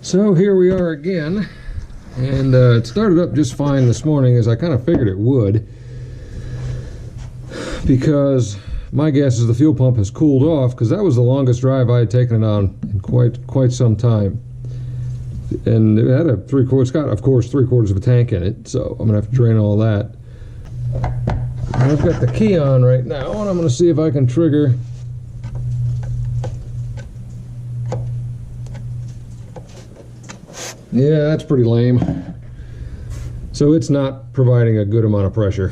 So here we are again, and it started up just fine this morning, as I kind of figured it would, because my guess is the fuel pump has cooled off, because that was the longest drive I had taken it on in quite some time. And it had a it's got, of course, 3/4 of a tank in it, so I'm gonna have to drain all that. And I've got the key on right now, and I'm gonna see if I can trigger Yeah, that's pretty lame. So it's not providing a good amount of pressure.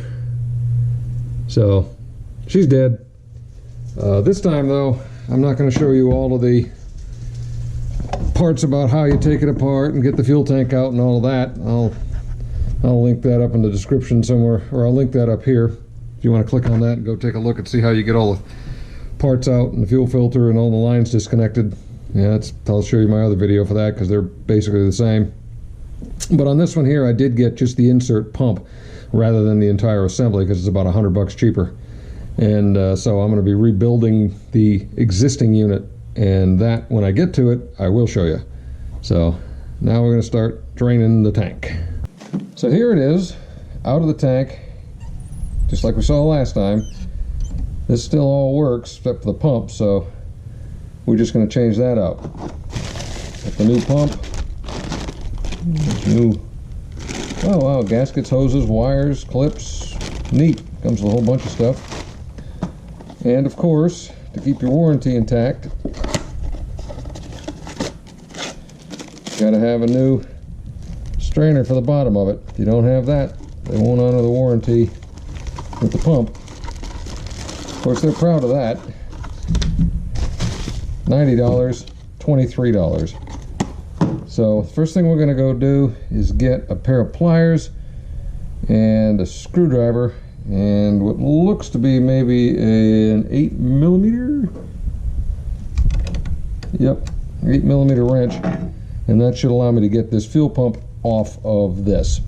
So she's dead. This time though, I'm not going to show you all of the parts about how you take it apart and get the fuel tank out and all of that. I'll link that up in the description somewhere, or I'll link that up here if you want to click on that and go take a look and see how you get all the parts out and the fuel filter and all the lines disconnected. Yeah, I'll show you my other video for that, because they're basically the same. But on this one here, I did get just the insert pump rather than the entire assembly, because it's about $100 cheaper. And so I'm going to be rebuilding the existing unit, and that, when I get to it, I will show you. So now we're going to start draining the tank. So here it is, out of the tank, just like we saw last time. This still all works except for the pump, so we're just going to change that out. Got the new pump. Oh wow, gaskets, hoses, wires, clips. Neat. Comes with a whole bunch of stuff. And of course, to keep your warranty intact, got to have a new strainer for the bottom of it. If you don't have that, they won't honor the warranty with the pump. Of course, they're proud of that. $90, $23. So the first thing we're going to go do is get a pair of pliers and a screwdriver and what looks to be maybe an 8mm. Yep, 8mm wrench, and that should allow me to get this fuel pump off of this.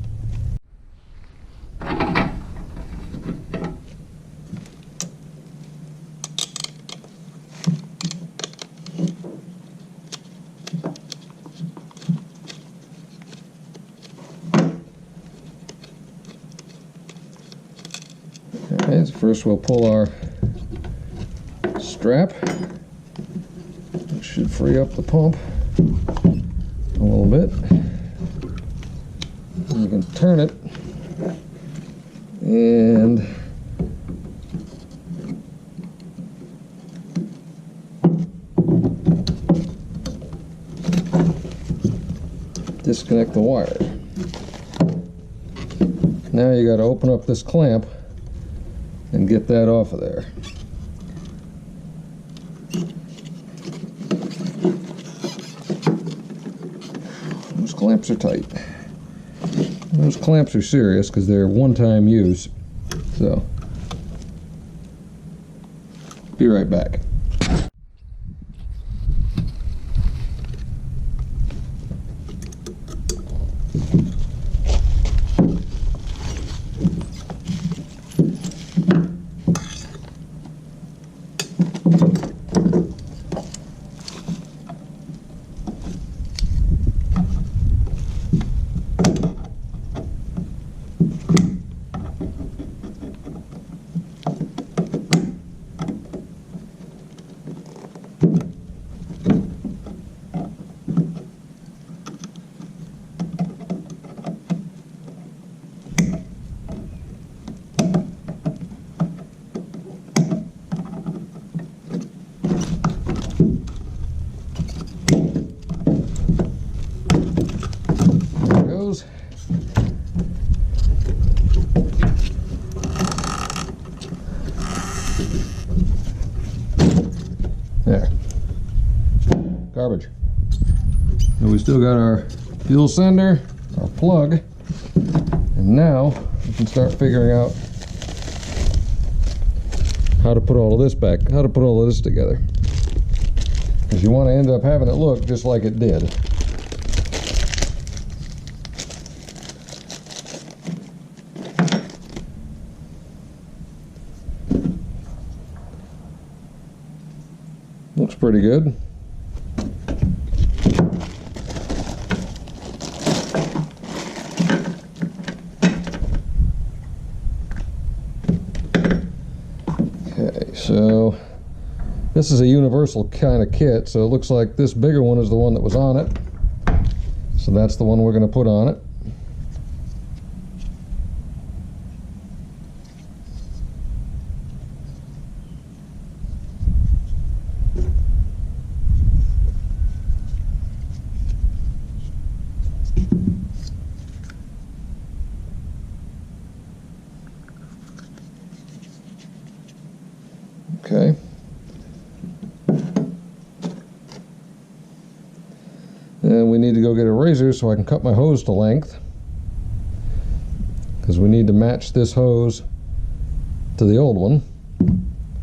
Okay, so first we'll pull our strap. It should free up the pump a little bit. And you can turn it and disconnect the wire. Now you got to open up this clamp and get that off of there. Those clamps are tight. Those clamps are serious because they're one-time use. So, be right back. There. Garbage. And we still got our fuel sender, our plug, and now we can start figuring out how to put all of this back, how to put all of this together. Because you want to end up having it look just like it did. Looks pretty good. This is a universal kind of kit, so it looks like this bigger one is the one that was on it. So that's the one we're going to put on it. Okay. And we need to go get a razor so I can cut my hose to length, because we need to match this hose to the old one.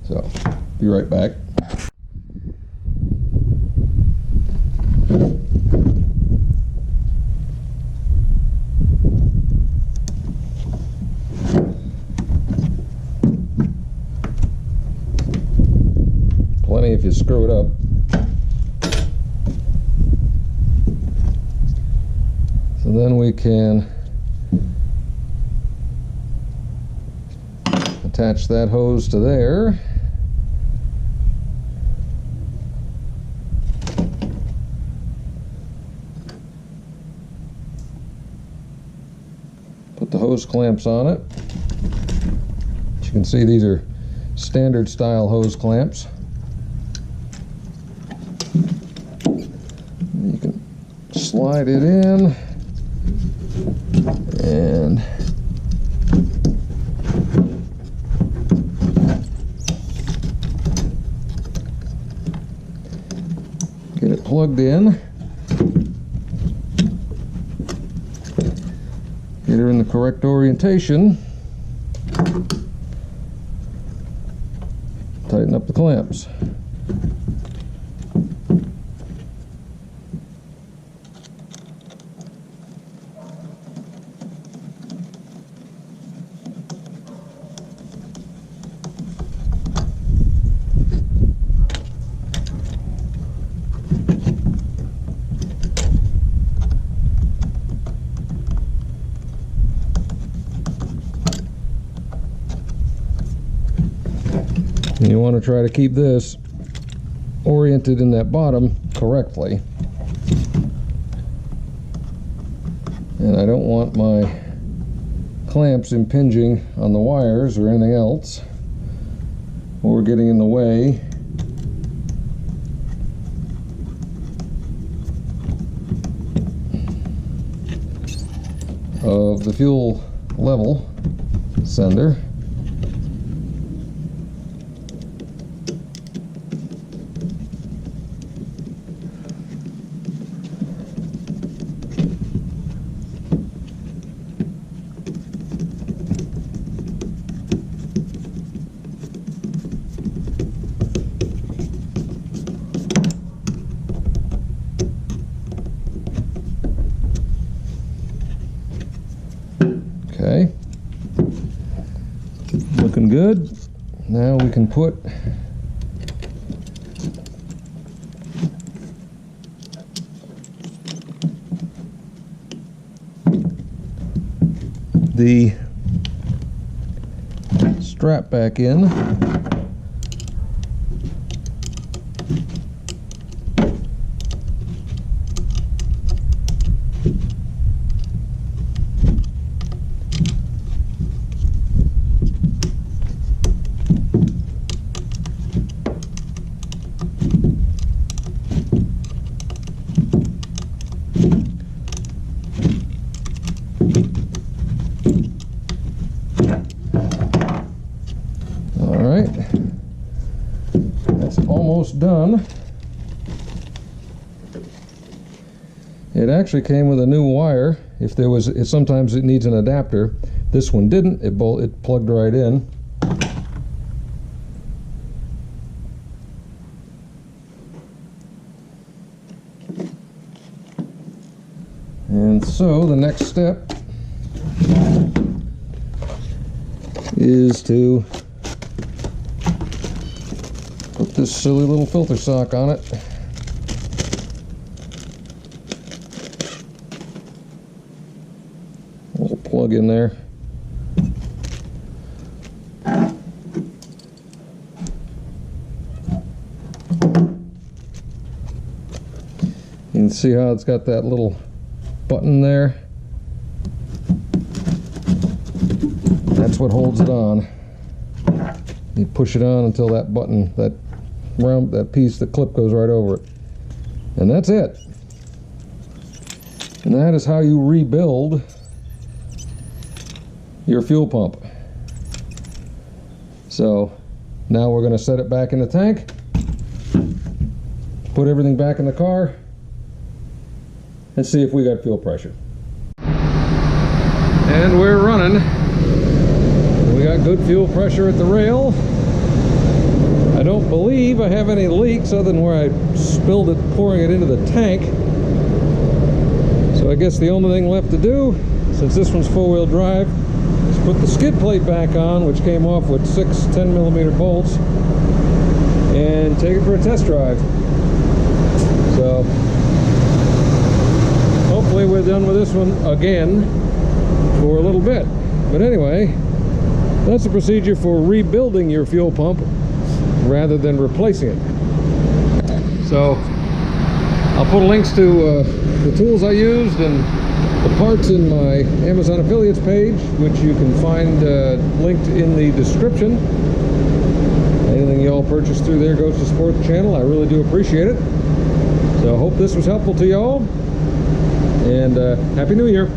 So, be right back. Plenty if you screw it up. So then we can attach that hose to there. Put the hose clamps on it. As you can see, these are standard style hose clamps. You can slide it in and get it plugged in. Get her in the correct orientation. Tighten up the clamps. And you want to try to keep this oriented in that bottom correctly. And I don't want my clamps impinging on the wires or anything else, or getting in the way of the fuel level sender. Okay, looking good. Now we can put the strap back in. Alright, that's almost done. It actually came with a new wire. If there was, sometimes it needs an adapter. This one didn't. It plugged right in. And so the next step is to put this silly little filter sock on it. Little plug in there. see how it's got that little button there? That's what holds it on. You push it on until that button, that piece, the clip goes right over it. And that's it. And that is how you rebuild your fuel pump. So now we're going to set it back in the tank, put everything back in the car, and see if we got fuel pressure. And we're running. We got good fuel pressure at the rail. I don't believe I have any leaks other than where I spilled it pouring it into the tank. So I guess the only thing left to do, since this one's four-wheel drive, is put the skid plate back on, which came off with 6 10mm bolts, and take it for a test drive. So hopefully we're done with this one again for a little bit. But anyway, that's the procedure for rebuilding your fuel pump rather than replacing it. So I'll put links to the tools I used and the parts in my Amazon affiliates page, which you can find linked in the description. Anything you all purchase through there goes to support the channel. I really do appreciate it. So I hope this was helpful to you all, and Happy New Year.